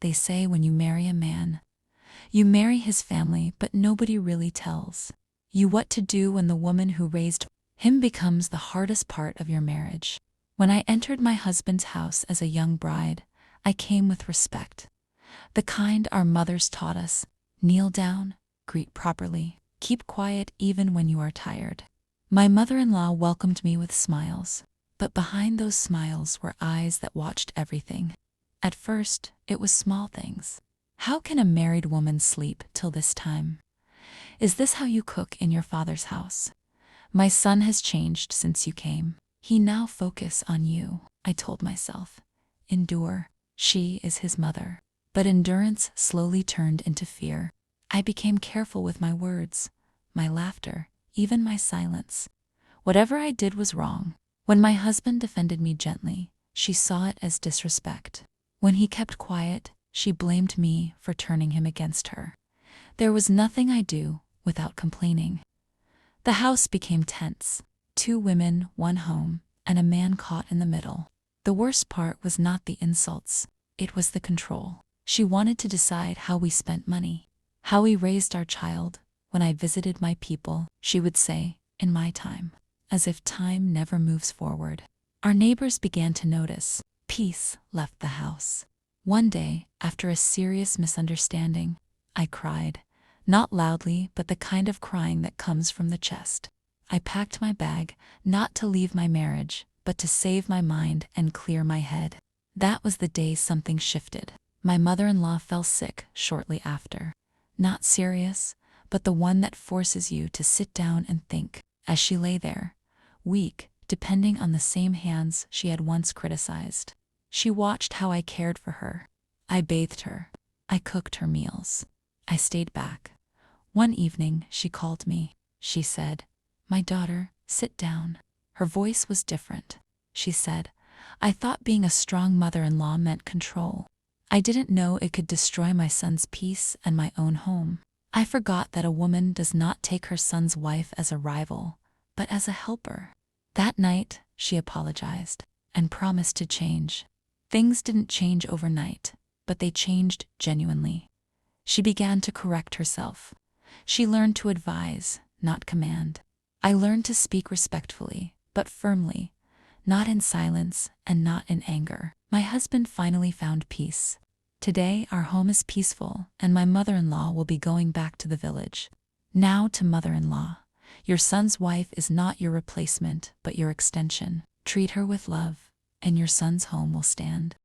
they say when you marry a man, you marry his family, but nobody really tells you what to do when the woman who raised him becomes the hardest part of your marriage. When I entered my husband's house as a young bride, I came with respect. The kind our mothers taught us: kneel down, greet properly, keep quiet even when you are tired. My mother-in-law welcomed me with smiles, but behind those smiles were eyes that watched everything. At first, it was small things. How can a married woman sleep till this time? Is this how you cook in your father's house? My son has changed since you came. He now focus on you, I told myself. Endure. She is his mother. But endurance slowly turned into fear. I became careful with my words, my laughter, even my silence. Whatever I did was wrong. When my husband defended me gently, she saw it as disrespect. When he kept quiet, she blamed me for turning him against her. There was nothing I do without complaining. The house became tense. 2 women, 1 home, and a man caught in the middle. The worst part was not the insults, it was the control. She wanted to decide how we spent money, how we raised our child. When I visited my people, she would say, "In my time," as if time never moves forward. Our neighbors began to notice. Peace left the house. One day, after a serious misunderstanding, I cried. Not loudly, but the kind of crying that comes from the chest. I packed my bag, not to leave my marriage, but to save my mind and clear my head. That was the day something shifted. My mother-in-law fell sick shortly after. Not serious, but the one that forces you to sit down and think. As she lay there, weak, depending on the same hands she had once criticized, she watched how I cared for her. I bathed her. I cooked her meals. I stayed back. One evening, she called me. She said, "My daughter, sit down." Her voice was different. She said, "I thought being a strong mother-in-law meant control. I didn't know it could destroy my son's peace and my own home. I forgot that a woman does not take her son's wife as a rival, but as a helper." That night, she apologized and promised to change. Things didn't change overnight, but they changed genuinely. She began to correct herself. She learned to advise, not command. I learned to speak respectfully, but firmly, not in silence and not in anger. My husband finally found peace. Today, our home is peaceful, and my mother-in-law will be going back to the village. Now to mother-in-law. Your son's wife is not your replacement, but your extension. Treat her with love, and your son's home will stand.